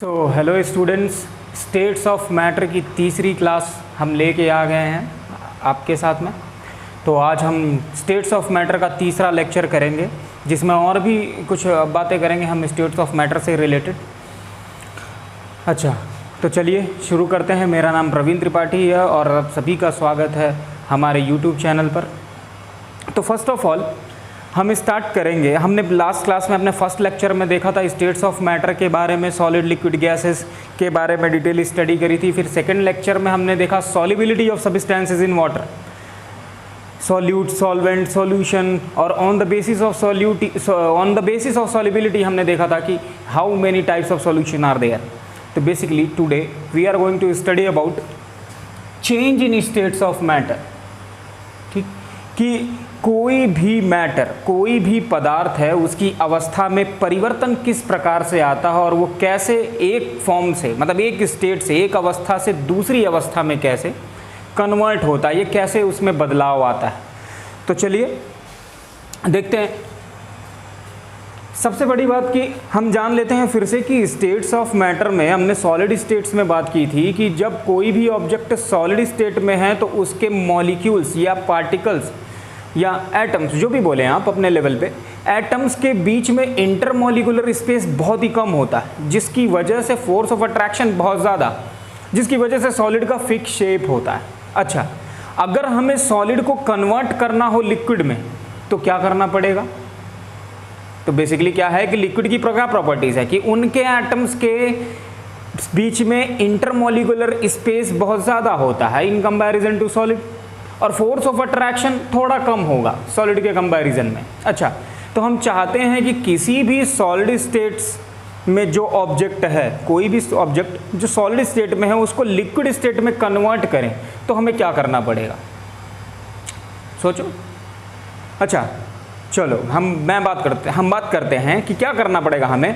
तो hello students, states of matter की तीसरी क्लास हम लेके आ गए हैं आपके साथ में। तो आज हम स्टेट्स ऑफ मैटर का तीसरा लेक्चर करेंगे, जिसमें और भी कुछ बातें करेंगे हम स्टेट्स ऑफ मैटर से रिलेटेड। अच्छा, तो चलिए शुरू करते हैं। मेरा नाम प्रवीण त्रिपाठी है और आप सभी का स्वागत है हमारे यूट्यूब चैनल पर। तो फर्स्ट ऑफ ऑल हम स्टार्ट करेंगे। हमने लास्ट क्लास में अपने फर्स्ट लेक्चर में देखा था स्टेट्स ऑफ मैटर के बारे में, सॉलिड लिक्विड गैसेस के बारे में डिटेल स्टडी करी थी। फिर सेकंड लेक्चर में हमने देखा solubility of substances in water, solute, solvent, solution, और on the basis of solubility हमने देखा था कि how many types of solution are there. तो basically today we are going to study about change in states of matter. ठीक, कि कोई भी मैटर, कोई भी पदार्थ है, उसकी अवस्था में परिवर्तन किस प्रकार से आता है और वो कैसे एक फॉर्म से, मतलब एक स्टेट से, एक अवस्था से दूसरी अवस्था में कैसे कन्वर्ट होता है, ये कैसे उसमें बदलाव आता है। तो चलिए देखते हैं। सबसे बड़ी बात कि हम जान लेते हैं फिर से कि स्टेट्स ऑफ मैटर में हमने सॉलिड स्टेट्स में बात की थी कि जब कोई भी ऑब्जेक्ट सॉलिड स्टेट में है तो उसके मॉलिक्यूल्स या पार्टिकल्स या एटम्स, जो भी बोले आप अपने लेवल पे, एटम्स के बीच में इंटरमॉलिक्यूलर स्पेस बहुत ही कम होता है, जिसकी वजह से फोर्स ऑफ अट्रैक्शन बहुत ज़्यादा, जिसकी वजह से सॉलिड का फिक्स शेप होता है। अच्छा, अगर हमें सॉलिड को कन्वर्ट करना हो लिक्विड में तो क्या करना पड़ेगा? तो बेसिकली क्या है कि लिक्विड की क्या प्रॉपर्टीज़ है कि उनके एटम्स के बीच में इंटरमॉलिक्यूलर स्पेस बहुत ज़्यादा होता है इन कंपैरिजन टू सॉलिड, और फोर्स ऑफ अट्रैक्शन थोड़ा कम होगा सॉलिड के कंपैरिजन में। अच्छा, तो हम चाहते हैं कि किसी भी सॉलिड स्टेट्स में जो ऑब्जेक्ट है, कोई भी ऑब्जेक्ट जो सॉलिड स्टेट में है, उसको लिक्विड स्टेट में कन्वर्ट करें तो हमें क्या करना पड़ेगा? सोचो। अच्छा चलो हम बात करते हैं कि क्या करना पड़ेगा हमें।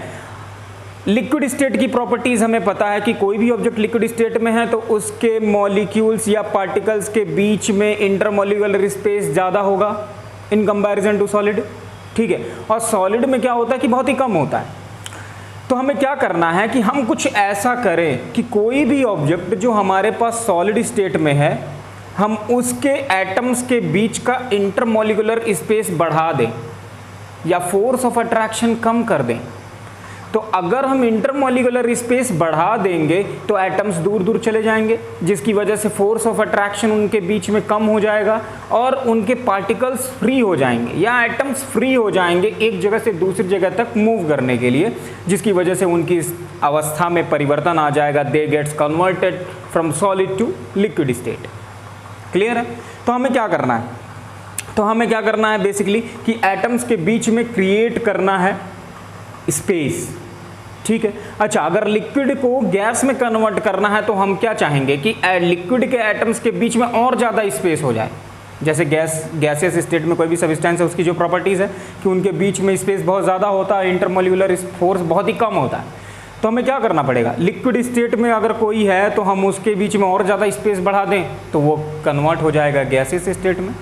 लिक्विड स्टेट की प्रॉपर्टीज़ हमें पता है कि कोई भी ऑब्जेक्ट लिक्विड स्टेट में है तो उसके मॉलिक्यूल्स या पार्टिकल्स के बीच में इंटरमॉलिक्यूलर स्पेस ज़्यादा होगा इन कंपैरिजन टू सॉलिड। ठीक है, और सॉलिड में क्या होता है कि बहुत ही कम होता है। तो हमें क्या करना है कि हम कुछ ऐसा करें कि कोई भी ऑब्जेक्ट जो हमारे पास सॉलिड स्टेट में है, हम उसके एटम्स के बीच का इंटरमॉलिक्यूलर स्पेस बढ़ा दें या फोर्स ऑफ अट्रैक्शन कम कर दें। तो अगर हम इंटरमॉलिक्यूलर स्पेस बढ़ा देंगे तो एटम्स दूर दूर चले जाएंगे, जिसकी वजह से फोर्स ऑफ अट्रैक्शन उनके बीच में कम हो जाएगा और उनके पार्टिकल्स फ्री हो जाएंगे या एटम्स फ्री हो जाएंगे एक जगह से दूसरी जगह तक मूव करने के लिए, जिसकी वजह से उनकी इस अवस्था में परिवर्तन आ जाएगा। They gets converted from solid to liquid state. Clear है? तो हमें क्या करना है? बेसिकली कि एटम्स के बीच में क्रिएट करना है स्पेस। ठीक है। अच्छा, अगर लिक्विड को गैस में कन्वर्ट करना है तो हम क्या चाहेंगे कि लिक्विड के एटम्स के बीच में और ज़्यादा स्पेस हो जाए। जैसे गैसियस स्टेट में कोई भी सब्सटेंस है, उसकी जो प्रॉपर्टीज़ है कि उनके बीच में स्पेस बहुत ज़्यादा होता है, इंटरमॉलिक्यूलर फोर्स बहुत ही कम होता है। तो हमें क्या करना पड़ेगा? लिक्विड स्टेट में अगर कोई है तो हम उसके बीच में और ज़्यादा स्पेस बढ़ा दें तो वो कन्वर्ट हो जाएगा गैसियस स्टेट में।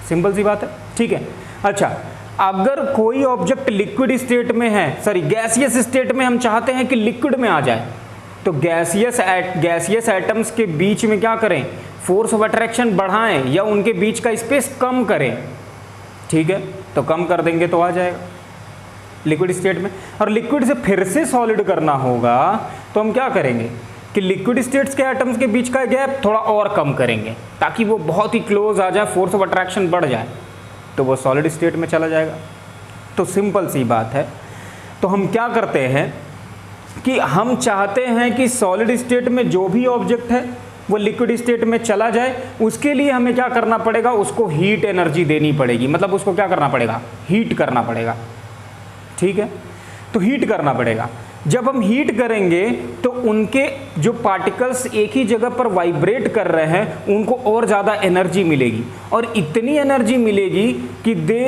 सिंपल सी बात है। ठीक है। अच्छा, अगर कोई ऑब्जेक्ट लिक्विड स्टेट में है, गैसियस स्टेट में हम चाहते हैं कि लिक्विड में आ जाए, तो गैसियस एटम्स के बीच में क्या करें? फोर्स ऑफ अट्रैक्शन बढ़ाएं या उनके बीच का स्पेस कम करें। ठीक है, तो कम कर देंगे तो आ जाएगा लिक्विड स्टेट में। और लिक्विड से फिर से सॉलिड करना होगा तो हम क्या करेंगे कि लिक्विड स्टेट्स के एटम्स के बीच का गैप थोड़ा और कम करेंगे ताकि वो बहुत ही क्लोज आ जाए, फोर्स ऑफ अट्रैक्शन बढ़ जाए, तो वो सॉलिड स्टेट में चला जाएगा। तो सिंपल सी बात है। तो हम क्या करते हैं कि हम चाहते हैं कि सॉलिड स्टेट में जो भी ऑब्जेक्ट है वो लिक्विड स्टेट में चला जाए। उसके लिए हमें क्या करना पड़ेगा? उसको हीट एनर्जी देनी पड़ेगी, मतलब उसको क्या करना पड़ेगा? हीट करना पड़ेगा। ठीक है, तो हीट करना पड़ेगा। जब हम हीट करेंगे तो उनके जो पार्टिकल्स एक ही जगह पर वाइब्रेट कर रहे हैं उनको और ज़्यादा एनर्जी मिलेगी, और इतनी एनर्जी मिलेगी कि they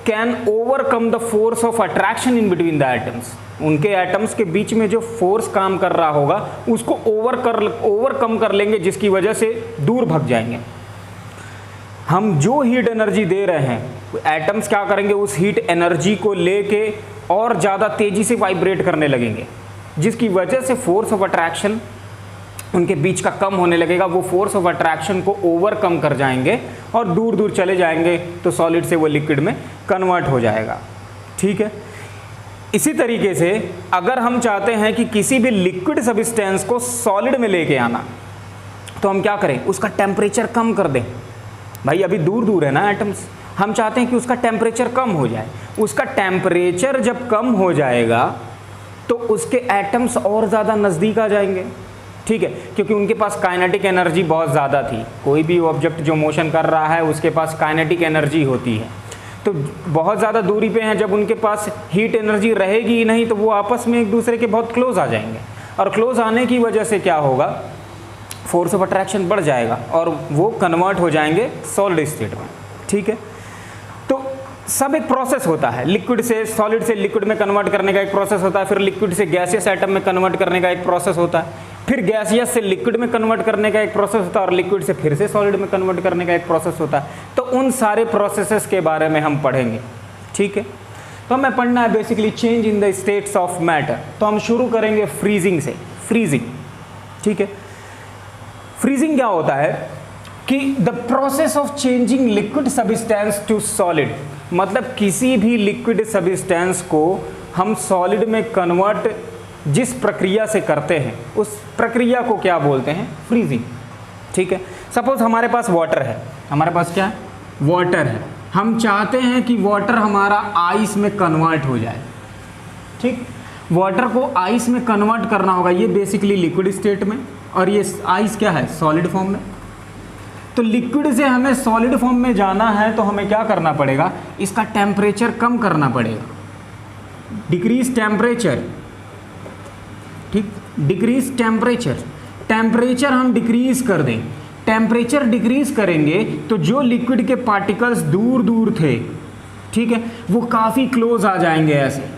can overcome the force of attraction in between the atoms. उनके एटम्स के बीच में जो फोर्स काम कर रहा होगा उसको ओवरकम कर लेंगे, जिसकी वजह से दूर भाग जाएंगे। हम जो हीट एनर्जी दे रहे हैं, एटम्स क्या करेंगे? उस हीट एनर्जी को लेके और ज़्यादा तेज़ी से वाइब्रेट करने लगेंगे। जिसकी वजह से फोर्स ऑफ अट्रैक्शन उनके बीच का कम होने लगेगा, वो फोर्स ऑफ अट्रैक्शन को ओवरकम कर जाएंगे और दूर दूर चले जाएंगे, तो सॉलिड से वो लिक्विड में कन्वर्ट हो जाएगा। ठीक है, इसी तरीके से अगर हम चाहते हैं कि किसी भी लिक्विड सब्सटेंस को सॉलिड में लेके आना, तो हम क्या करें, उसका टेम्परेचर कम कर दें। भाई अभी दूर दूर है ना एटम्स, हम चाहते हैं कि उसका टेम्परेचर कम हो जाए। उसका टेम्परेचर जब कम हो जाएगा तो उसके एटम्स और ज़्यादा नज़दीक आ जाएंगे। ठीक है, क्योंकि उनके पास काइनेटिक एनर्जी बहुत ज़्यादा थी। कोई भी ऑब्जेक्ट जो मोशन कर रहा है उसके पास काइनेटिक एनर्जी होती है, तो बहुत ज़्यादा दूरी पे हैं, जब उनके पास हीट एनर्जी रहेगी ही नहीं तो वो आपस में एक दूसरे के बहुत क्लोज आ जाएंगे, और क्लोज आने की वजह से क्या होगा, फोर्स ऑफ अट्रैक्शन बढ़ जाएगा और वो कन्वर्ट हो जाएंगे सॉलिड स्टेट में। ठीक है, तो सब एक प्रोसेस होता है, लिक्विड से सॉलिड से लिक्विड में कन्वर्ट करने का एक प्रोसेस होता है, फिर लिक्विड से गैसियस एटम में कन्वर्ट करने का एक प्रोसेस होता है, फिर गैसियस से लिक्विड में कन्वर्ट करने का एक प्रोसेस होता है, और लिक्विड से फिर से सॉलिड में कन्वर्ट करने का एक प्रोसेस होता है। तो उन सारे प्रोसेसेस के बारे में हम पढ़ेंगे। ठीक है, तो हमें पढ़ना है basically change in the states of matter. तो हम शुरू करेंगे फ्रीजिंग से। फ्रीजिंग, ठीक है, फ्रीजिंग क्या होता है कि the process of changing liquid substance to solid, मतलब किसी भी लिक्विड सब्सटेंस को हम सॉलिड में कन्वर्ट जिस प्रक्रिया से करते हैं उस प्रक्रिया को क्या बोलते हैं, फ्रीजिंग। ठीक है, सपोज हमारे पास वाटर है, हमारे पास क्या है, वाटर है, हम चाहते हैं कि वाटर हमारा आइस में कन्वर्ट हो जाए। ठीक, वाटर को आइस में कन्वर्ट करना होगा, ये बेसिकली लिक्विड स्टेट में, और ये आइस क्या है, सॉलिड फॉर्म में। तो लिक्विड से हमें सॉलिड फॉर्म में जाना है तो हमें क्या करना पड़ेगा, इसका टेम्परेचर कम करना पड़ेगा, डिक्रीज टेम्परेचर। ठीक, डिक्रीज टेम्परेचर, टेम्परेचर हम डिक्रीज कर दें। टेम्परेचर डिक्रीज करेंगे तो जो लिक्विड के पार्टिकल्स दूर दूर थे, ठीक है, वो काफ़ी क्लोज आ जाएंगे, ऐसे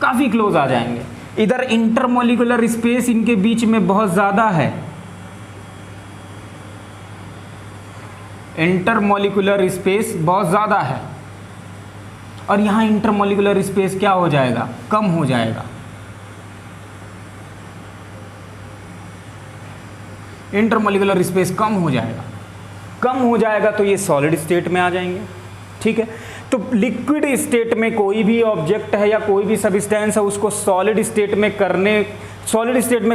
काफ़ी क्लोज आ जाएंगे। इधर इंटरमोलिकुलर स्पेस इनके बीच में बहुत ज़्यादा है, इंटरमोलिकुलर स्पेस बहुत ज़्यादा है, और यहाँ इंटरमोलिकुलर स्पेस क्या हो जाएगा, कम हो जाएगा। इंटरमोलिकुलर स्पेस कम हो जाएगा, कम हो जाएगा तो ये सॉलिड स्टेट में आ जाएंगे। ठीक है, तो लिक्विड स्टेट में कोई भी ऑब्जेक्ट है या कोई भी सब्सटेंस है, उसको सॉलिड स्टेट में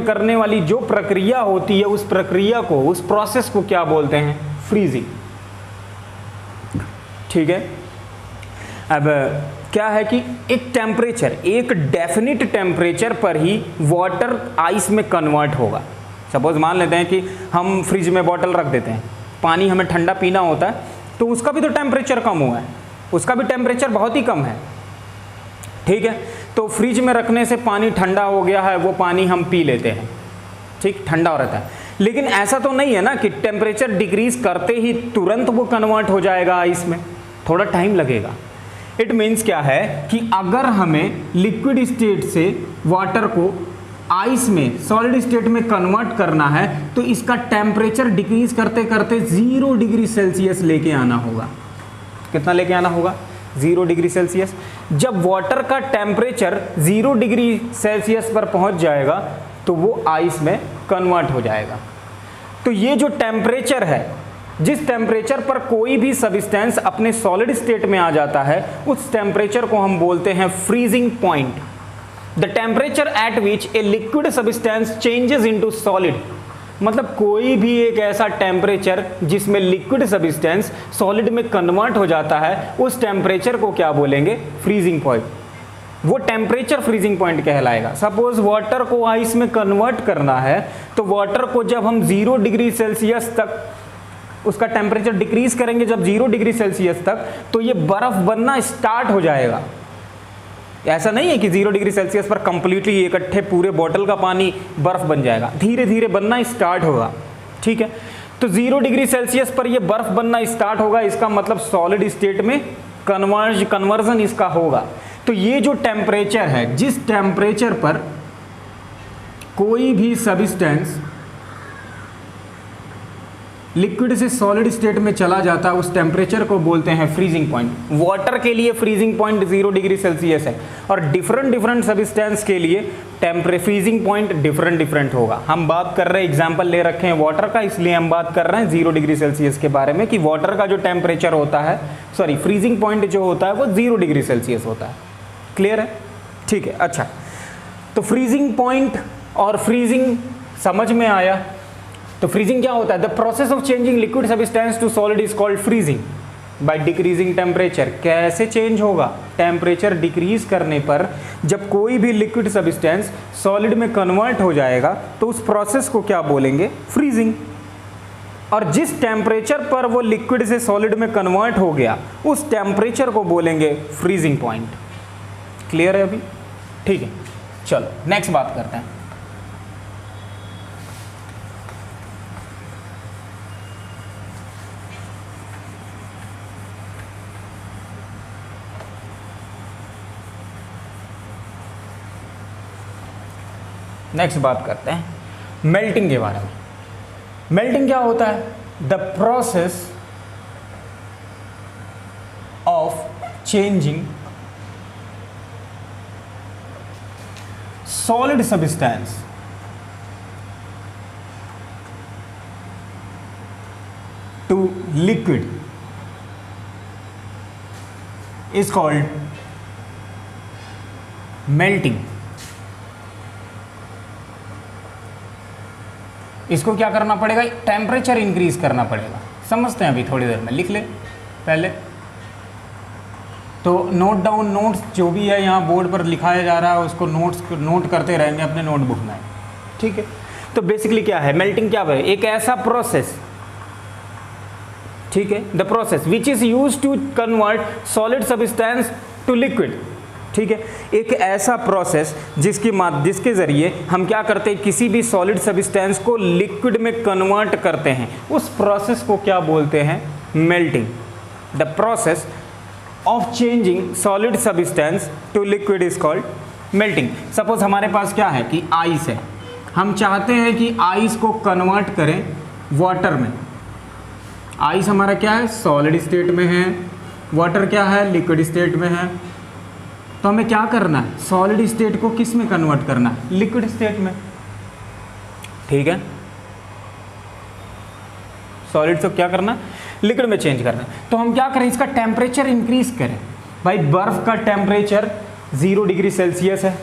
करने वाली जो प्रक्रिया होती है, उस प्रक्रिया को, उस प्रोसेस को क्या बोलते हैं, फ्रीजिंग। ठीक है, अब क्या है कि एक टेम्परेचर, एक डेफिनिट टेम्परेचर पर ही वाटर आइस में कन्वर्ट होगा। सपोज मान लेते हैं कि हम फ्रिज में बॉटल रख देते हैं, पानी हमें ठंडा पीना होता है, तो उसका भी तो टेम्परेचर कम हुआ है, उसका भी टेम्परेचर बहुत ही कम है। ठीक है, तो फ्रिज में रखने से पानी ठंडा हो गया है, वो पानी हम पी लेते हैं, ठीक, ठंडा हो रहता है। लेकिन ऐसा तो नहीं है ना कि टेम्परेचर डिक्रीज करते ही तुरंत वो कन्वर्ट हो जाएगा आइस में, थोड़ा टाइम लगेगा। इट मीन्स क्या है कि अगर हमें लिक्विड स्टेट से वाटर को आइस में, सॉलिड स्टेट में कन्वर्ट करना है, तो इसका टेम्परेचर डिक्रीज करते करते 0 डिग्री सेल्सियस लेके आना होगा। कितना लेके आना होगा, 0 डिग्री सेल्सियस। जब वाटर का टेम्परेचर 0 डिग्री सेल्सियस पर पहुंच जाएगा तो वो आइस में कन्वर्ट हो जाएगा। तो ये जो टेम्परेचर है, जिस टेम्परेचर पर कोई भी सब्सटेंस अपने सॉलिड स्टेट में आ जाता है, उस टेम्परेचर को हम बोलते हैं freezing point. The temperature at which a liquid substance changes into solid, मतलब कोई भी एक ऐसा टेम्परेचर जिसमें लिक्विड सब्सटेंस सॉलिड में कन्वर्ट हो जाता है, उस टेम्परेचर को क्या बोलेंगे, फ्रीजिंग पॉइंट। वो टेम्परेचर फ्रीजिंग पॉइंट कहलाएगा। सपोज वाटर को आइस में कन्वर्ट करना है, तो वाटर को जब हम 0 डिग्री सेल्सियस तक उसका टेम्परेचर डिक्रीज करेंगे, जब 0 डिग्री सेल्सियस तक, तो ये बर्फ बनना स्टार्ट हो जाएगा। ऐसा नहीं है कि 0 डिग्री सेल्सियस पर कंप्लीटली इकट्ठे पूरे बोतल का पानी बर्फ बन जाएगा, धीरे धीरे बनना स्टार्ट होगा। ठीक है, तो 0 डिग्री सेल्सियस पर ये बर्फ बनना स्टार्ट होगा, इसका मतलब सॉलिड स्टेट में कन्वर्जन इसका होगा। तो ये जो टेम्परेचर है, जिस टेम्परेचर पर कोई भी सब्सटेंस लिक्विड से सॉलिड स्टेट में चला जाता है उस टेम्परेचर को बोलते हैं फ्रीजिंग पॉइंट। वाटर के लिए फ्रीजिंग पॉइंट 0 डिग्री सेल्सियस है और डिफरेंट सब्सटेंस के लिए फ्रीजिंग पॉइंट डिफरेंट होगा। हम बात कर रहे हैं, एग्जांपल ले रखे हैं वाटर का, इसलिए हम बात कर रहे हैं 0 डिग्री सेल्सियस के बारे में कि वाटर का जो टेम्परेचर होता है, सॉरी फ्रीजिंग पॉइंट जो होता है वो 0 डिग्री सेल्सियस होता है। क्लियर है? ठीक है। अच्छा, तो फ्रीजिंग पॉइंट और फ्रीजिंग समझ में आया। तो फ्रीजिंग क्या होता है? The process of changing liquid substance to solid is called freezing by decreasing temperature. कैसे चेंज होगा? टेम्परेचर डिक्रीज करने पर जब कोई भी लिक्विड सब्सटेंस सॉलिड में कन्वर्ट हो जाएगा तो उस प्रोसेस को क्या बोलेंगे? फ्रीजिंग। और जिस टेम्परेचर पर वो लिक्विड से सॉलिड में कन्वर्ट हो गया उस टेम्परेचर को बोलेंगे फ्रीजिंग पॉइंट। क्लियर है अभी? ठीक है, चलो नेक्स्ट बात करते हैं। नेक्स्ट बात करते हैं मेल्टिंग के बारे में। मेल्टिंग क्या होता है? The process of changing solid substance to liquid is called melting. इसको क्या करना पड़ेगा? टेम्परेचर इंक्रीज करना पड़ेगा। समझते हैं अभी थोड़ी देर में, लिख ले पहले। तो नोट डाउन, नोट्स जो भी है यहाँ बोर्ड पर लिखाया जा रहा है उसको नोट करते रहेंगे अपने नोटबुक में। ठीक है, तो बेसिकली क्या है मेल्टिंग? क्या है? एक ऐसा प्रोसेस, ठीक है, the process which is use to convert solid substance to liquid. ठीक है, एक ऐसा प्रोसेस जिसके ज़रिए हम क्या करते हैं? किसी भी सॉलिड सब्सटेंस को लिक्विड में कन्वर्ट करते हैं, उस प्रोसेस को क्या बोलते हैं? Melting. The process of changing solid substance to liquid is called melting. Suppose हमारे पास क्या है कि आइस है, हम चाहते हैं कि आइस को कन्वर्ट करें वाटर में। आइस हमारा क्या है? सॉलिड स्टेट में है, वाटर क्या है? लिक्विड स्टेट में है। तो हमें क्या करना है? सॉलिड स्टेट को किस में कन्वर्ट करना है? लिक्विड स्टेट में। ठीक है, सॉलिड से क्या करना है? लिक्विड में चेंज करना है। तो हम क्या करें? इसका टेम्परेचर इंक्रीज करें। भाई बर्फ का टेम्परेचर 0 डिग्री सेल्सियस है,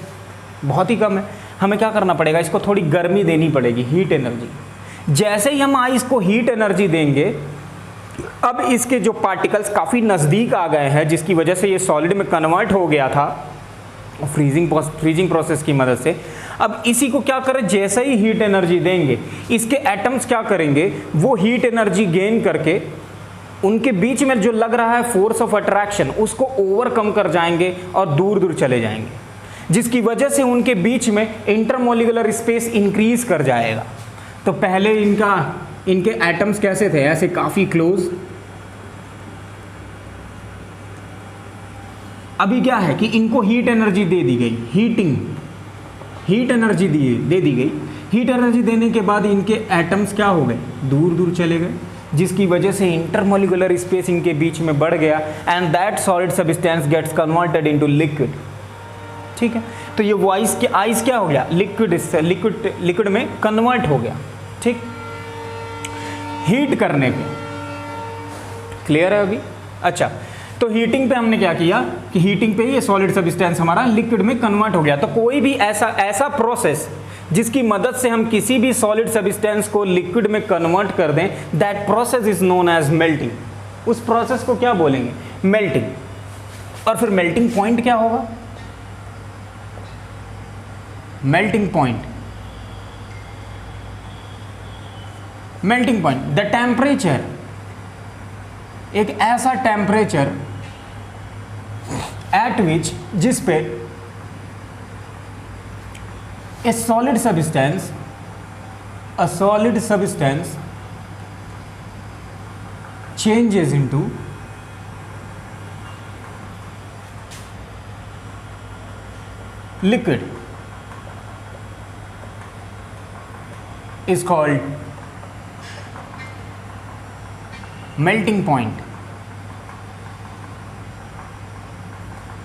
बहुत ही कम है। हमें क्या करना पड़ेगा? इसको थोड़ी गर्मी देनी पड़ेगी, हीट एनर्जी। जैसे ही हम आइस को हीट एनर्जी देंगे, अब इसके जो पार्टिकल्स काफ़ी नज़दीक आ गए हैं जिसकी वजह से ये सॉलिड में कन्वर्ट हो गया था फ्रीजिंग प्रोसेस की मदद से। अब इसी को क्या करें? जैसे ही हीट एनर्जी देंगे, इसके एटम्स क्या करेंगे? वो हीट एनर्जी गेन करके उनके बीच में जो लग रहा है फोर्स ऑफ अट्रैक्शन उसको ओवरकम कर जाएंगे और दूर दूर चले जाएंगे, जिसकी वजह से उनके बीच में इंटरमोलिकुलर स्पेस इंक्रीज कर जाएगा। तो पहले इनके एटम्स कैसे थे? ऐसे काफ़ी क्लोज। अभी क्या है कि इनको हीट एनर्जी दे दी गई, हीट एनर्जी दे दी गई। हीट एनर्जी देने के बाद इनके एटम्स क्या हो गए? दूर दूर चले गए, जिसकी वजह से इंटरमोलिकुलर स्पेस इनके बीच में बढ़ गया and that solid substance gets converted into liquid. ठीक है, तो ये वो आइस क्या हो गया? लिक्विड में कन्वर्ट हो गया। ठीक, हीट करने पे। क्लियर है अभी? अच्छा, तो हीटिंग पे हमने क्या किया कि हीटिंग पे ये सॉलिड सब्सटेंस हमारा लिक्विड में कन्वर्ट हो गया। तो कोई भी ऐसा प्रोसेस जिसकी मदद से हम किसी भी सॉलिड सब्सटेंस को लिक्विड में कन्वर्ट कर दें, that process is known as melting. उस प्रोसेस को क्या बोलेंगे? मेल्टिंग। और फिर मेल्टिंग पॉइंट क्या होगा? Melting point, melting point the temperature, एक ऐसा टेम्परेचर एट विच, जिस पे a solid substance changes into liquid is called melting point,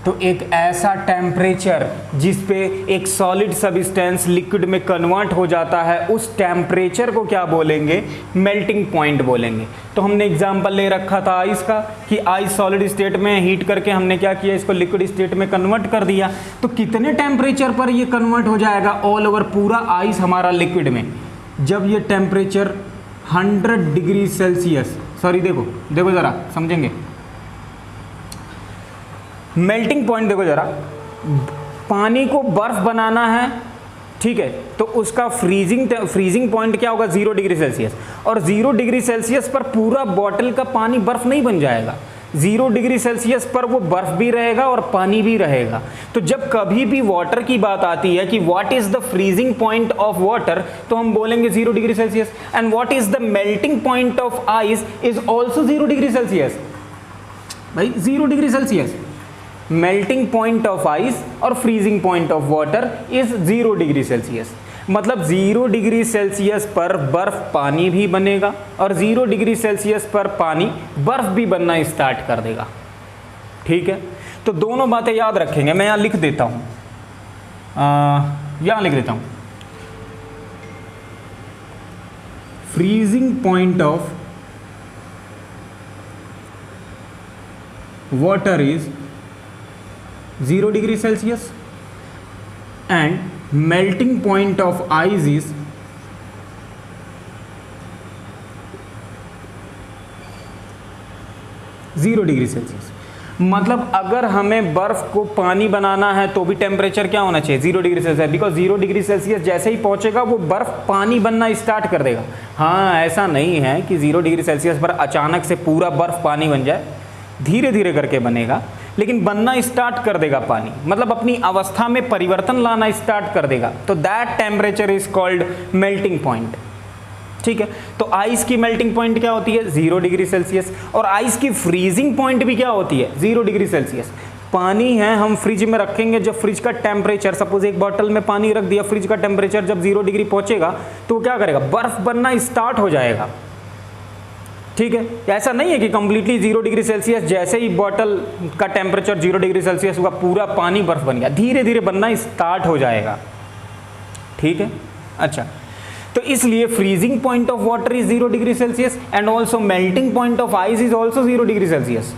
तो एक ऐसा टेम्परेचर जिस पे एक सॉलिड सब्सटेंस लिक्विड में कन्वर्ट हो जाता है, उस टेम्परेचर को क्या बोलेंगे? मेल्टिंग पॉइंट बोलेंगे। तो हमने एग्जांपल ले रखा था आइस का कि आइस सॉलिड स्टेट में हीट करके हमने क्या किया, इसको लिक्विड स्टेट में कन्वर्ट कर दिया। तो कितने टेम्परेचर पर ये कन्वर्ट हो जाएगा ऑल ओवर पूरा आइस हमारा लिक्विड में? जब ये टेम्परेचर 100 डिग्री सेल्सियस, सॉरी देखो ज़रा समझेंगे, मेल्टिंग पॉइंट देखो ज़रा, पानी को बर्फ़ बनाना है, ठीक है, तो उसका फ्रीजिंग पॉइंट क्या होगा? 0 डिग्री सेल्सियस। और 0 डिग्री सेल्सियस पर पूरा बॉटल का पानी बर्फ़ नहीं बन जाएगा, 0 डिग्री सेल्सियस पर वो बर्फ़ भी रहेगा और पानी भी रहेगा। तो जब कभी भी वाटर की बात आती है कि what is the freezing point of water, तो हम बोलेंगे 0 degree Celsius. And what is the melting point of ice is also 0 degree Celsius. भाई 0 degree Celsius melting point of ice और freezing point of water is 0 degree Celsius. मतलब 0 degree Celsius पर बर्फ पानी भी बनेगा और 0 डिग्री सेल्सियस पर पानी बर्फ भी बनना स्टार्ट कर देगा। ठीक है, तो दोनों बातें याद रखेंगे। मैं यहाँ लिख देता हूँ, यहाँ लिख देता हूँ, freezing point of water is 0 degree Celsius and melting point of ice is 0 degree Celsius. मतलब अगर हमें बर्फ को पानी बनाना है तो भी टेम्परेचर क्या होना चाहिए? 0 degree Celsius, because 0 degree Celsius जैसे ही पहुंचेगा वो बर्फ पानी बनना स्टार्ट कर देगा। हाँ, ऐसा नहीं है कि 0 डिग्री सेल्सियस पर अचानक से पूरा बर्फ पानी बन जाए, धीरे धीरे करके बनेगा, लेकिन बनना स्टार्ट कर देगा पानी, मतलब अपनी अवस्था में परिवर्तन लाना स्टार्ट कर देगा। तो that temperature is called melting point. ठीक है, तो आइस की मेल्टिंग पॉइंट क्या होती है? 0 डिग्री सेल्सियस। और आइस की फ्रीजिंग पॉइंट भी क्या होती है? 0 डिग्री सेल्सियस। पानी है, हम फ्रिज में रखेंगे, जब फ्रिज का टेम्परेचर, सपोज एक बॉटल में पानी रख दिया, फ्रिज का टेम्परेचर जब 0 डिग्री पहुंचेगा तो वो क्या करेगा? बर्फ बनना स्टार्ट हो जाएगा। ठीक है, ऐसा नहीं है कि कंप्लीटली 0 डिग्री सेल्सियस जैसे ही बॉटल का टेम्परेचर 0 डिग्री सेल्सियस हुआ पूरा पानी बर्फ बन गया, धीरे धीरे बनना स्टार्ट हो जाएगा। ठीक है, अच्छा, तो इसलिए freezing point of water is 0 degree Celsius and also melting point of ice is also 0 degree Celsius.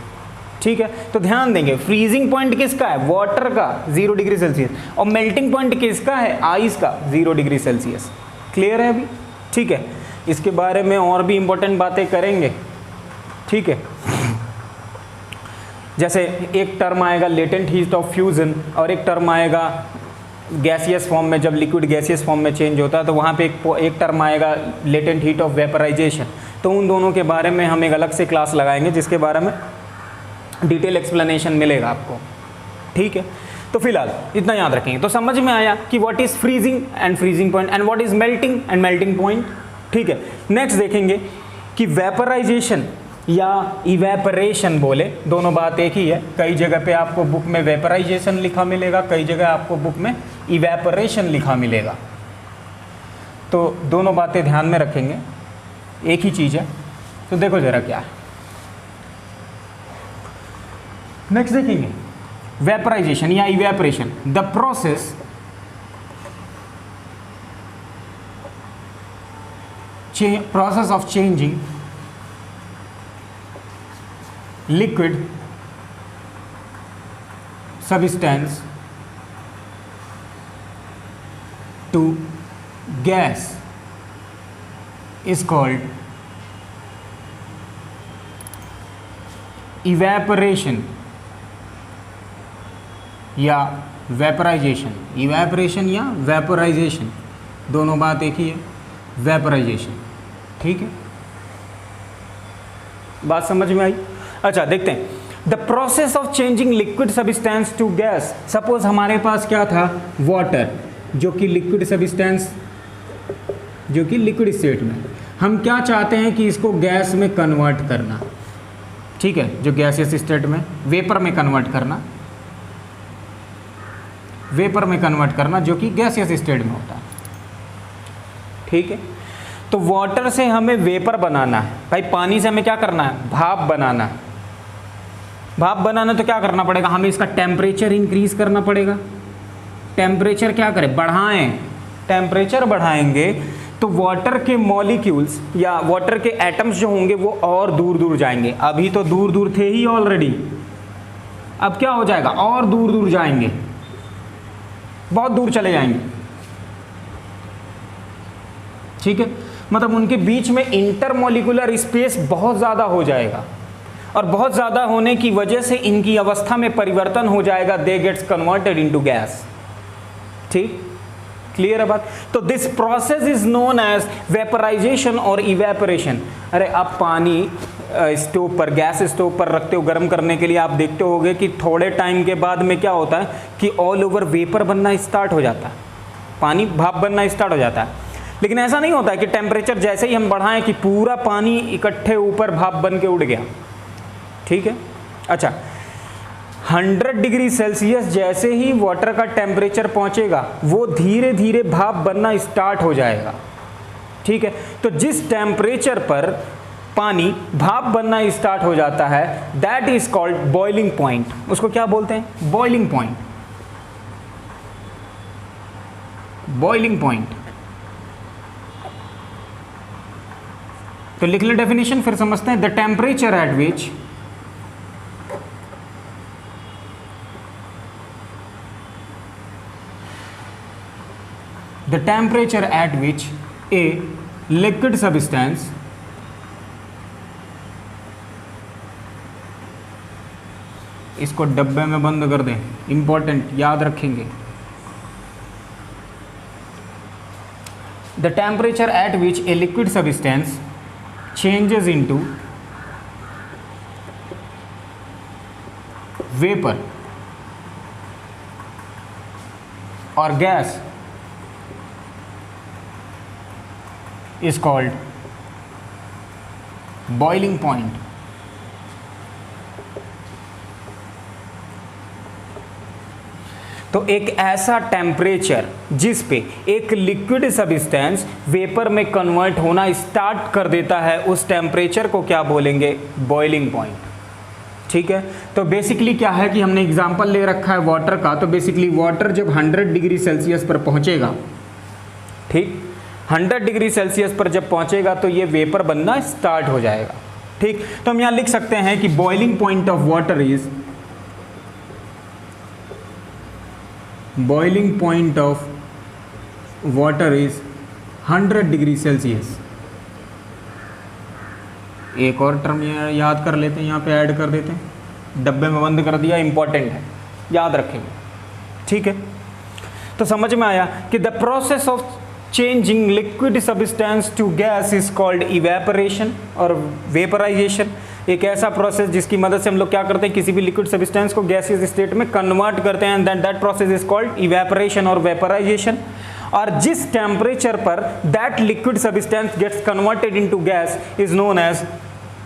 ठीक है, तो ध्यान देंगे, फ्रीजिंग पॉइंट किसका है? वाटर का, 0 डिग्री सेल्सियस, और मेल्टिंग पॉइंट किसका है? आइस का, 0 डिग्री सेल्सियस। क्लियर है अभी? ठीक है, इसके बारे में और भी इंपॉर्टेंट बातें करेंगे। ठीक है, जैसे एक टर्म आएगा लेटेंट हीट ऑफ फ्यूजन और एक टर्म आएगा गैसियस फॉर्म में, जब लिक्विड गैसियस फॉर्म में चेंज होता है तो वहाँ पे एक टर्म आएगा लेटेंट हीट ऑफ वेपराइजेशन। तो उन दोनों के बारे में हम एक अलग से क्लास लगाएंगे जिसके बारे में डिटेल एक्सप्लेनेशन मिलेगा आपको। ठीक है, तो फिलहाल इतना याद रखेंगे। तो समझ में आया कि what is freezing and freezing point and what is melting and melting point. ठीक है, नेक्स्ट देखेंगे कि वेपराइजेशन या इवेपरेशन बोले, दोनों बात एक ही है। कई जगह पे आपको बुक में वेपराइजेशन लिखा मिलेगा, कई जगह आपको बुक में इवेपरेशन लिखा मिलेगा। तो दोनों बातें ध्यान में रखेंगे, एक ही चीज़ है। तो देखो जरा क्या है, नेक्स्ट देखेंगे वेपराइजेशन या evaporation, the process of changing liquid substance to gas is called evaporation या वेपराइजेशन। इवेपरेशन या वेपराइजेशन दोनों बात एक ही है, वेपराइजेशन। ठीक है, बात समझ में आई? अच्छा, देखते हैं the process of changing liquid substance to gas. Suppose हमारे पास क्या था? वाटर, जो कि लिक्विड सब्सटेंस, जो कि लिक्विड स्टेट में, हम क्या चाहते हैं कि इसको गैस में कन्वर्ट करना। ठीक है, जो गैसियस स्टेट में वेपर में कन्वर्ट करना, वेपर में कन्वर्ट करना, जो कि गैसियस स्टेट में होता है। ठीक है, तो वाटर से हमें वेपर बनाना है भाई, पानी से हमें क्या करना है, भाप बनाना है। भाप बनाना तो क्या करना पड़ेगा, हमें इसका टेम्परेचर इंक्रीज करना पड़ेगा। टेम्परेचर क्या करें, बढ़ाएं। टेम्परेचर बढ़ाएंगे तो वाटर के मॉलिक्यूल्स या वाटर के एटम्स जो होंगे वो और दूर दूर जाएंगे। अभी तो दूर दूर थे ही ऑलरेडी, अब क्या हो जाएगा, और दूर दूर जाएंगे, बहुत दूर चले जाएंगे। ठीक है, मतलब उनके बीच में इंटरमोलिकुलर स्पेस बहुत ज़्यादा हो जाएगा, और बहुत ज़्यादा होने की वजह से इनकी अवस्था में परिवर्तन हो जाएगा, they gets converted into gas. ठीक, क्लियर है बात। तो this process is known as vaporization और इवेपोरेशन। अरे आप पानी स्टोव पर, गैस स्टोव पर रखते हो गर्म करने के लिए, आप देखते होगे कि थोड़े टाइम के बाद में क्या होता है कि ऑल ओवर वेपर बनना स्टार्ट हो जाता है, पानी भाप बनना स्टार्ट हो जाता है। लेकिन ऐसा नहीं होता है कि टेम्परेचर जैसे ही हम बढ़ाएं कि पूरा पानी इकट्ठे ऊपर भाप बन के उड़ गया। ठीक है, अच्छा 100 डिग्री सेल्सियस जैसे ही वाटर का टेम्परेचर पहुंचेगा वो धीरे धीरे भाप बनना स्टार्ट हो जाएगा। ठीक है, तो जिस टेम्परेचर पर पानी भाप बनना स्टार्ट हो जाता है that is called boiling point. उसको क्या बोलते हैं, बॉइलिंग पॉइंट। बॉइलिंग पॉइंट, तो लिख ले डेफिनेशन, फिर समझते हैं। The temperature at which the temperature at which a liquid substance इसको डब्बे में बंद कर दें, इंपॉर्टेंट याद रखेंगे। The temperature at which a liquid substance changes into vapor or gas is called boiling point। तो एक ऐसा टेम्परेचर जिस पे एक लिक्विड सब्सटेंस वेपर में कन्वर्ट होना स्टार्ट कर देता है, उस टेम्परेचर को क्या बोलेंगे, बॉइलिंग पॉइंट। ठीक है, तो बेसिकली क्या है कि हमने एग्जांपल ले रखा है वाटर का, तो बेसिकली वाटर जब 100 डिग्री सेल्सियस पर पहुंचेगा, ठीक 100 डिग्री सेल्सियस पर जब पहुंचेगा तो ये वेपर बनना स्टार्ट हो जाएगा। ठीक, तो हम यहां लिख सकते हैं कि boiling point of water is, boiling point of water is 100 degree Celsius. एक और टर्म याद कर लेते हैं, यहाँ पे ऐड कर देते हैं, डब्बे में बंद कर दिया, इंपॉर्टेंट है, याद रखेंगे। ठीक है, तो समझ में आया कि the process of changing liquid substance to gas is called evaporation और वेपराइजेशन। एक ऐसा प्रोसेस जिसकी मदद से हम लोग क्या करते हैं, किसी भी लिक्विड सब्सटेंस को गैसियस स्टेट में कन्वर्ट करते हैं, that process is called evaporation और वेपराइजेशन। और जिस टेम्परेचर पर that liquid substance gets converted into gas is known as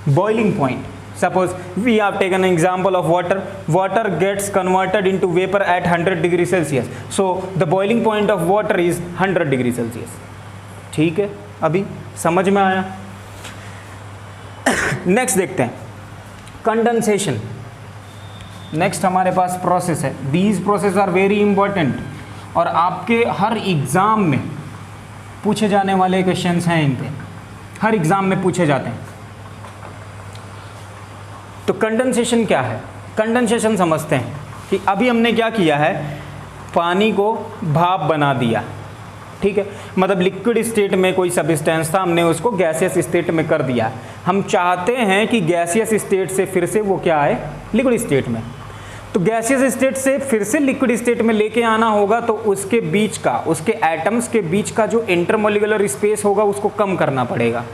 boiling point. Suppose we have taken an example of water. Water gets converted into vapor at 100 degree Celsius. So the boiling point of water is 100 degree Celsius. ठीक है, अभी समझ में आया। Next देखते हैं condensation. Next हमारे पास process है। These processes are very important और आपके हर एग्जाम में पूछे जाने वाले क्वेश्चंस हैं, इन पे हर एग्जाम में पूछे जाते हैं। तो कंडेंसेशन क्या है, कंडेंसेशन समझते हैं कि अभी हमने क्या किया है, पानी को भाप बना दिया। ठीक है, मतलब लिक्विड स्टेट में कोई सब्सटेंस था, हमने उसको गैसियस स्टेट में कर दिया। हम चाहते हैं कि गैसियस स्टेट से फिर से वो क्या आए, लिक्विड स्टेट में। तो गैसियस स्टेट से फिर से लिक्विड स्टेट में लेके आना होगा, तो उसके बीच का, उसके एटम्स के बीच का जो इंटरमोलिकुलर स्पेस होगा उसको कम करना पड़ेगा,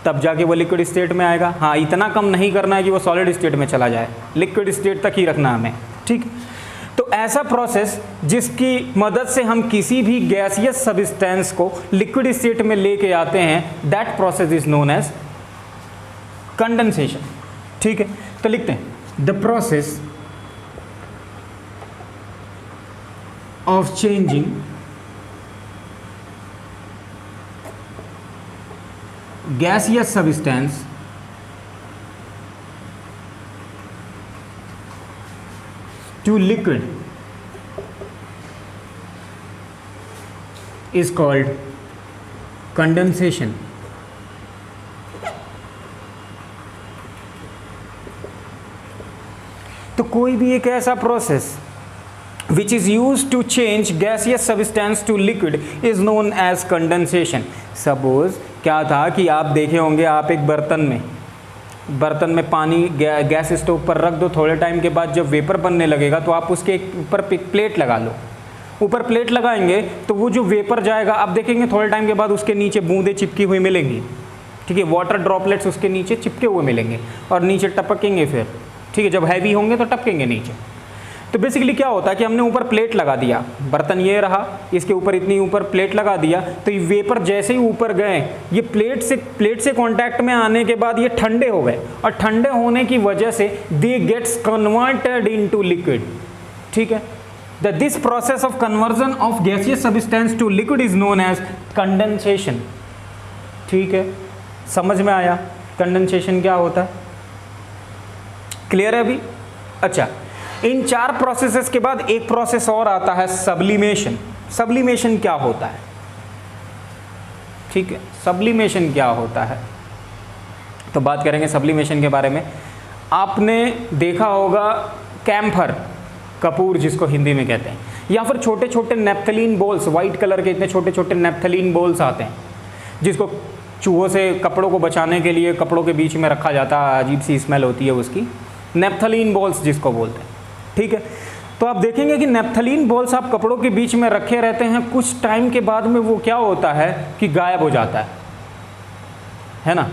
तब जाके वो लिक्विड स्टेट में आएगा। हाँ, इतना कम नहीं करना है कि वो सॉलिड स्टेट में चला जाए, लिक्विड स्टेट तक ही रखना हमें। ठीक, तो ऐसा प्रोसेस जिसकी मदद से हम किसी भी गैसियस सब्सटेंस को लिक्विड स्टेट में लेके आते हैं, that process is known as condensation. ठीक है, तो लिखते हैं the process of changing gaseous substance to liquid is called condensation. तो कोई भी एक ऐसा process which is used to change gaseous substance to liquid is known as condensation. Suppose क्या था कि आप देखे होंगे, आप एक बर्तन में पानी गैस स्टोव पर रख दो, थोड़े टाइम के बाद जब वेपर बनने लगेगा तो आप उसके ऊपर प्लेट लगा लो। ऊपर प्लेट लगाएंगे तो वो जो वेपर जाएगा, आप देखेंगे थोड़े टाइम के बाद उसके नीचे बूंदें चिपकी हुई मिलेंगी, ठीक है, वाटर ड्रॉपलेट्स उसके नीचे चिपके हुए मिलेंगे और नीचे टपकेंगे फिर, ठीक है, जब हैवी होंगे तो टपकेंगे नीचे। तो बेसिकली क्या होता है कि हमने ऊपर प्लेट लगा दिया, बर्तन ये रहा, इसके ऊपर इतनी ऊपर प्लेट लगा दिया, तो ये वेपर जैसे ही ऊपर गए, ये प्लेट से कांटेक्ट में आने के बाद ये ठंडे हो गए, और ठंडे होने की वजह से they gets converted into liquid, ठीक है। This process of conversion of gaseous substance to liquid is known as condensation, ठीक है। समझ में आया कंडेंसेशन क्या होता है? क्लियर है अभी? अच्छा, इन 4 प्रोसेसेस के बाद एक प्रोसेस और आता है सब्लिमेशन। सब्लिमेशन क्या होता है? ठीक है, सब्लिमेशन क्या होता है तो बात करेंगे सब्लिमेशन के बारे में। आपने देखा होगा कैम्फर, कपूर जिसको हिंदी में कहते हैं, या फिर छोटे छोटे नेप्थलीन बॉल्स, वाइट कलर के इतने छोटे छोटे नेप्थलीन बॉल्स आते हैं, जिसको चूहों से कपड़ों को बचाने के लिए कपड़ों के बीच में रखा जाता है, अजीब सी स्मेल होती है उसकी, नेप्थलीन बॉल्स जिसको बोलते हैं, ठीक है। तो आप देखेंगे कि नेप्थलीन बॉल्स आप कपड़ों के बीच में रखे रहते हैं, कुछ टाइम के बाद में वो क्या होता है कि गायब हो जाता है ना।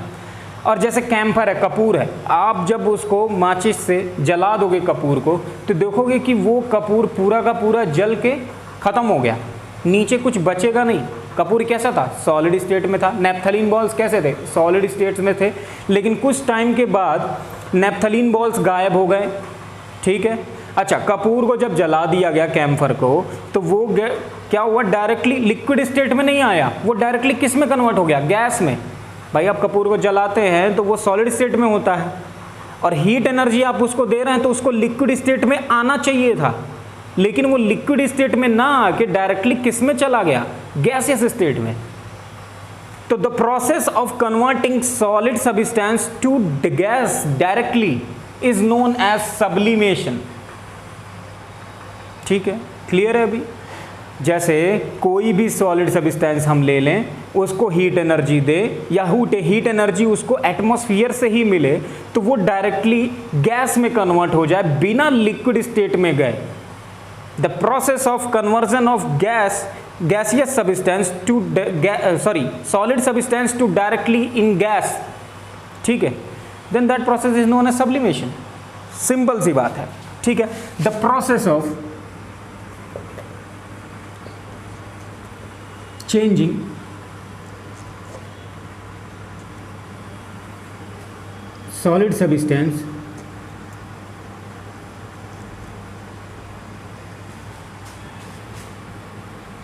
और जैसे कैम्फर है, कपूर है, आप जब उसको माचिस से जला दोगे कपूर को, तो देखोगे कि वो कपूर पूरा का पूरा जल के ख़त्म हो गया, नीचे कुछ बचेगा नहीं। कपूर कैसा था? सॉलिड स्टेट में था। नेप्थलीन बॉल्स कैसे थे? सॉलिड स्टेट में थे, लेकिन कुछ टाइम के बाद नेप्थलीन बॉल्स गायब हो गए, ठीक है। अच्छा, कपूर को जब जला दिया गया कैम्फर को, तो वो क्या हुआ? डायरेक्टली लिक्विड स्टेट में नहीं आया, वो डायरेक्टली किस में कन्वर्ट हो गया? गैस में। भाई आप कपूर को जलाते हैं तो वो सॉलिड स्टेट में होता है, और हीट एनर्जी आप उसको दे रहे हैं तो उसको लिक्विड स्टेट में आना चाहिए था, लेकिन वो लिक्विड स्टेट में ना आके डायरेक्टली किस में चला गया? गैसियस स्टेट में। तो the process of converting solid substance to gas directly is known as sublimation, ठीक है। क्लियर है अभी? जैसे कोई भी सॉलिड सब्सटेंस हम ले लें, उसको हीट एनर्जी दे, या हीट एनर्जी उसको एटमॉस्फेयर से ही मिले, तो वो डायरेक्टली गैस में कन्वर्ट हो जाए बिना लिक्विड स्टेट में गए। The process of conversion of gaseous substance to solid substance to directly in gas, ठीक है, then that process is known as sublimation। Simple सी बात है, ठीक है। The process of changing solid substance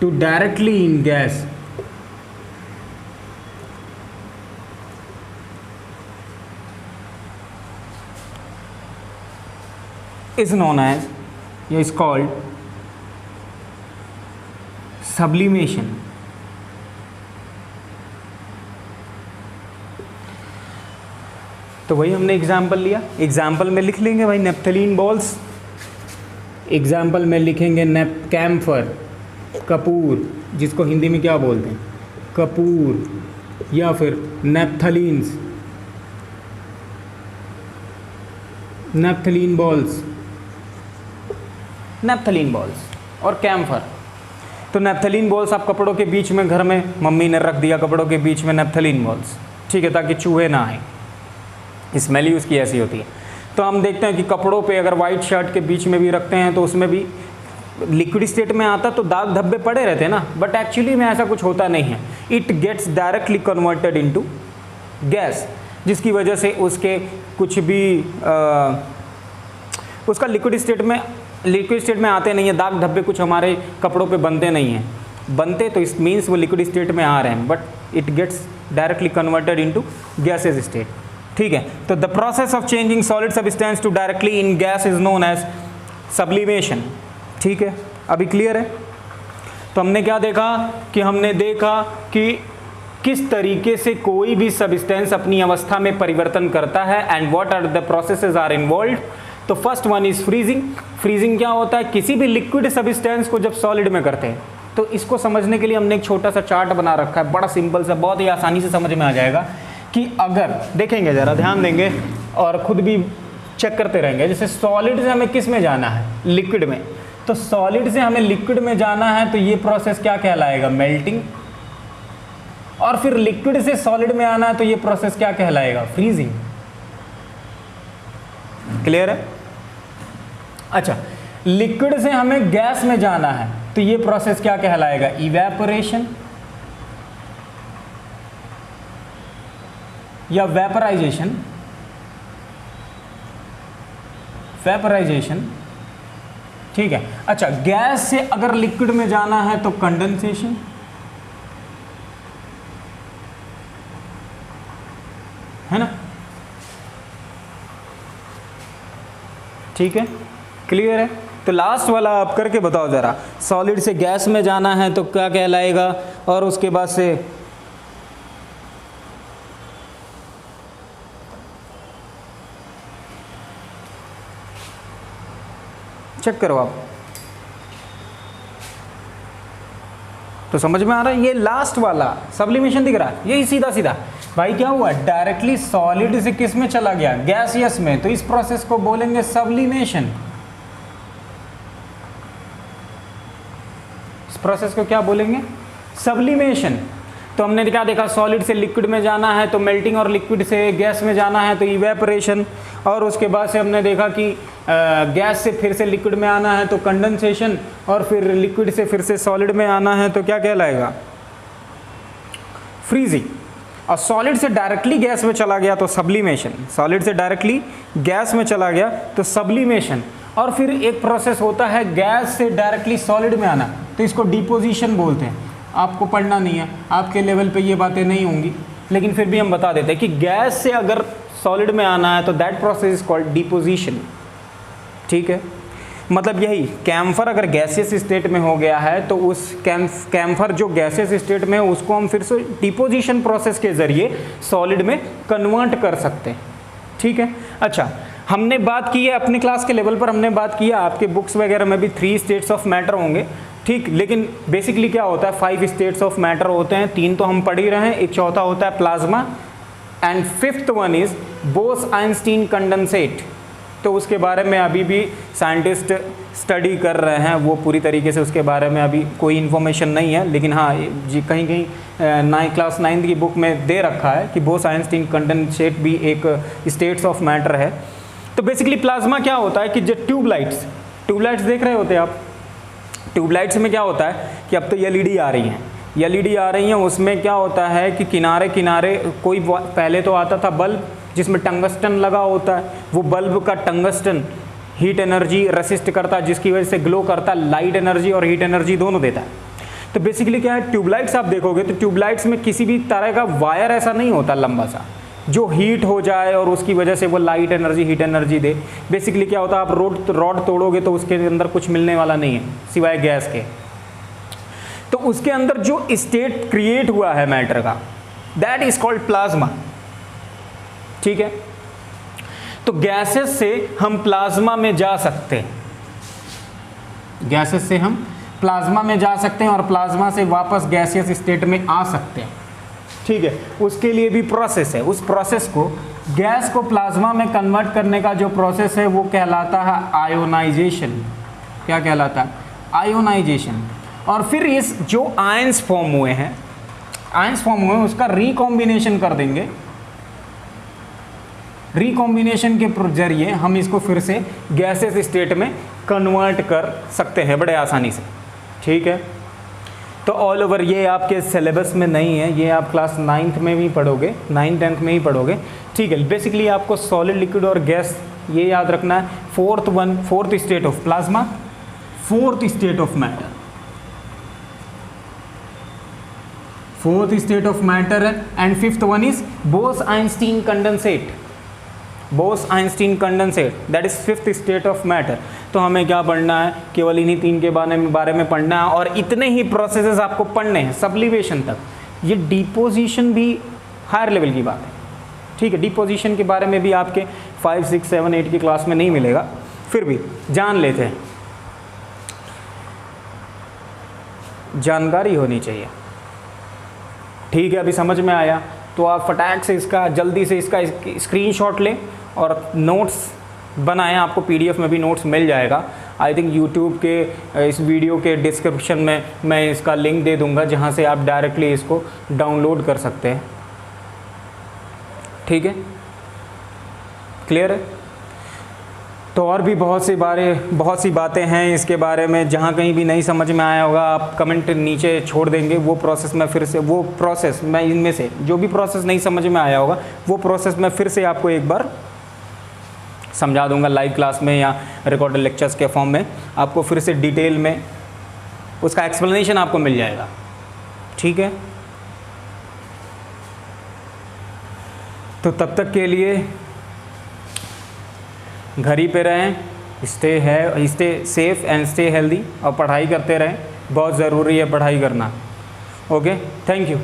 to directly in gas is known as, is called sublimation। तो वही हमने एग्जाम्पल लिया, एग्जाम्पल में लिख लेंगे भाई नेप्थलीन बॉल्स, एग्जाम्पल में लिखेंगे कैम्फर, कपूर जिसको हिंदी में क्या बोलते हैं? कपूर, या फिर नेप्थलीन्स, नेप्थलीन बॉल्स, नेप्थलीन बॉल्स और कैम्फर। तो नेप्थलीन बॉल्स आप कपड़ों के बीच में, घर में मम्मी ने रख दिया कपड़ों के बीच में नेप्थलीन बॉल्स, ठीक है, ताकि चूहे ना आए, स्मेल ही उसकी ऐसी होती है। तो हम देखते हैं कि कपड़ों पे अगर वाइट शर्ट के बीच में भी रखते हैं तो उसमें भी लिक्विड स्टेट में आता तो दाग धब्बे पड़े रहते हैं ना, बट एक्चुअली में ऐसा कुछ होता नहीं है। It gets directly converted into gas, जिसकी वजह से उसके कुछ भी उसका लिक्विड स्टेट में आते नहीं है, दाग धब्बे कुछ हमारे कपड़ों पे बनते नहीं हैं, बनते तो इस मीन्स वो लिक्विड स्टेट में आ रहे हैं, but it gets directly converted into gases state. ठीक है, तो the process of changing solid substance to directly in gas is known as sublimation. ठीक है, अभी क्लियर है? तो हमने क्या देखा कि हमने देखा कि किस तरीके से कोई भी सब्सटेंस अपनी अवस्था में परिवर्तन करता है and what are the processes are involved. तो first one is freezing. Freezing क्या होता है? किसी भी लिक्विड सब्सटेंस को जब सॉलिड में करते हैं, तो इसको समझने के लिए हमने एक छोटा सा चार्ट बना रखा है, बड़ा सिंपल सा, बहुत ही आसानी से समझ में आ जाएगा कि अगर देखेंगे, ज़रा ध्यान देंगे और खुद भी चेक करते रहेंगे। जैसे सॉलिड से हमें किस में जाना है? लिक्विड में। तो सॉलिड से हमें लिक्विड में जाना है तो ये प्रोसेस क्या कहलाएगा? मेल्टिंग। और फिर लिक्विड से सॉलिड में आना है तो ये प्रोसेस क्या कहलाएगा? फ्रीजिंग। क्लियर है? अच्छा, लिक्विड से हमें गैस में जाना है तो ये प्रोसेस क्या कहलाएगा? इवेपोरेशन या वेपराइजेशन। वेपराइजेशन, ठीक है। अच्छा, गैस से अगर लिक्विड में जाना है तो कंडेंसेशन, है ना? ठीक है, क्लियर है? तो लास्ट वाला आप करके बताओ ज़रा, सॉलिड से गैस में जाना है तो क्या कहलाएगा, और उसके बाद से चेक करो आप। तो समझ में आ रहा है? ये लास्ट वाला सब्लिमेशन दिख रहा है, यही सीधा सीधा भाई क्या हुआ? डायरेक्टली सॉलिड से किस में चला गया? गैसियस में। तो इस प्रोसेस को बोलेंगे सब्लिमेशन। इस प्रोसेस को क्या बोलेंगे? सब्लिमेशन। तो हमने क्या देखा? सॉलिड से लिक्विड में जाना है तो मेल्टिंग, और लिक्विड से गैस में जाना है तो इवेपोरेशन, और उसके बाद से हमने देखा कि गैस से फिर से लिक्विड में आना है तो कंडेंसेशन, और फिर लिक्विड से फिर से सॉलिड में आना है तो क्या कहलाएगा? फ्रीजिंग। और सॉलिड से डायरेक्टली गैस में चला गया तो सब्लिमेशन। सॉलिड से डायरेक्टली गैस में चला गया तो सब्लिमेशन। और फिर एक प्रोसेस होता है गैस से डायरेक्टली सॉलिड में आना, तो इसको डिपोजिशन बोलते हैं। आपको पढ़ना नहीं है, आपके लेवल पे ये बातें नहीं होंगी, लेकिन फिर भी हम बता देते हैं कि गैस से अगर सॉलिड में आना है तो that process is called deposition. ठीक है, मतलब यही, कैम्फर अगर गैसियस स्टेट में हो गया है तो उस कैम्फर जो गैसियस स्टेट में है उसको हम फिर से डिपोजिशन प्रोसेस के ज़रिए सॉलिड में कन्वर्ट कर सकते हैं। ठीक है, अच्छा, हमने बात की है अपने क्लास के लेवल पर, हमने बात की है, आपके बुक्स वगैरह में भी 3 स्टेट्स ऑफ मैटर होंगे। ठीक, लेकिन बेसिकली क्या होता है? 5 स्टेट्स ऑफ मैटर होते हैं, 3 तो हम पढ़ ही रहे हैं, एक चौथा होता है plasma, and 5th one is Bose Einstein condensate. तो उसके बारे में अभी भी साइंटिस्ट स्टडी कर रहे हैं, वो पूरी तरीके से उसके बारे में अभी कोई इन्फॉर्मेशन नहीं है, लेकिन हाँ जी कहीं कहीं क्लास 9th की बुक में दे रखा है कि बोस-आइंस्टीन कंडेंसेट भी एक स्टेट्स ऑफ मैटर है। तो बेसिकली प्लाज्मा क्या होता है कि जो ट्यूबलाइट्स देख रहे होते हैं आप, ट्यूबलाइट्स में क्या होता है कि अब तो एलईडी आ रही हैं, एलईडी आ रही हैं, उसमें क्या होता है कि किनारे किनारे कोई, पहले तो आता था बल्ब जिसमें टंगस्टन लगा होता है, वो बल्ब का टंगस्टन हीट एनर्जी रेसिस्ट करता है, जिसकी वजह से ग्लो करता है, लाइट एनर्जी और हीट एनर्जी दोनों देता है। तो बेसिकली क्या है, ट्यूबलाइट्स आप देखोगे तो ट्यूबलाइट्स में किसी भी तरह का वायर ऐसा नहीं होता लंबा सा जो हीट हो जाए और उसकी वजह से वो लाइट एनर्जी हीट एनर्जी दे। बेसिकली क्या होता है, आप रॉड तोड़ोगे तो उसके अंदर कुछ मिलने वाला नहीं है सिवाय गैस के। तो उसके अंदर जो स्टेट क्रिएट हुआ है मैटर का, दैट इज कॉल्ड प्लाज्मा। ठीक है, तो गैसेस से हम प्लाज्मा में जा सकते हैं, गैसेस से हम प्लाज्मा में जा सकते हैं और प्लाज्मा से वापस गैसियस स्टेट में आ सकते हैं। ठीक है, उसके लिए भी प्रोसेस है, उस प्रोसेस को, गैस को प्लाज्मा में कन्वर्ट करने का जो प्रोसेस है वो कहलाता है आयोनाइजेशन। क्या कहलाता है? आयोनाइजेशन। और फिर इस जो आयंस फॉर्म हुए हैं, उसका रिकॉम्बिनेशन कर देंगे, रिकॉम्बिनेशन के जरिए हम इसको फिर से गैसेस स्टेट में कन्वर्ट कर सकते हैं बड़े आसानी से। ठीक है, तो ऑल ओवर ये आपके सिलेबस में नहीं है, ये आप क्लास 9th में भी पढ़ोगे, 9th 10th में ही पढ़ोगे। ठीक है, बेसिकली आपको सॉलिड, लिक्विड और गैस ये याद रखना है। 4th state of plasma, 4th state of matter, fourth state of matter है, and fifth one is Bose Einstein condensate. Bose Einstein condensate, that is fifth state of matter. तो हमें क्या पढ़ना है, केवल इन्हीं तीन के बारे में पढ़ना है, और इतने ही प्रोसेसेस आपको पढ़ने हैं सब्लिमेशन तक। ये डिपोजिशन भी हायर लेवल की बात है, ठीक है। डिपोजिशन के बारे में भी आपके 5, 6, 7, 8 की क्लास में नहीं मिलेगा, फिर भी जान लेते हैं, जानकारी होनी चाहिए, ठीक है। अभी समझ में आया तो आप फटाक से इसका जल्दी से इसका स्क्रीनशॉट लें और नोट्स बनाएं। आपको पीडीएफ में भी नोट्स मिल जाएगा। आई थिंक यूट्यूब के इस वीडियो के डिस्क्रिप्शन में मैं इसका लिंक दे दूंगा, जहां से आप डायरेक्टली इसको डाउनलोड कर सकते हैं, ठीक है। क्लियर है। तो और भी बहुत सी बातें हैं इसके बारे में, जहाँ कहीं भी नहीं समझ में आया होगा आप कमेंट नीचे छोड़ देंगे। वो प्रोसेस मैं इनमें से जो भी प्रोसेस नहीं समझ में आया होगा वो प्रोसेस मैं फिर से आपको एक बार समझा दूंगा लाइव क्लास में या रिकॉर्डेड लेक्चर्स के फॉर्म में। आपको फिर से डिटेल में उसका एक्सप्लेनेशन आपको मिल जाएगा, ठीक है। तो तब तक के लिए घर ही पे रहें, stay safe and stay healthy, और पढ़ाई करते रहें। बहुत ज़रूरी है पढ़ाई करना। Okay, thank you.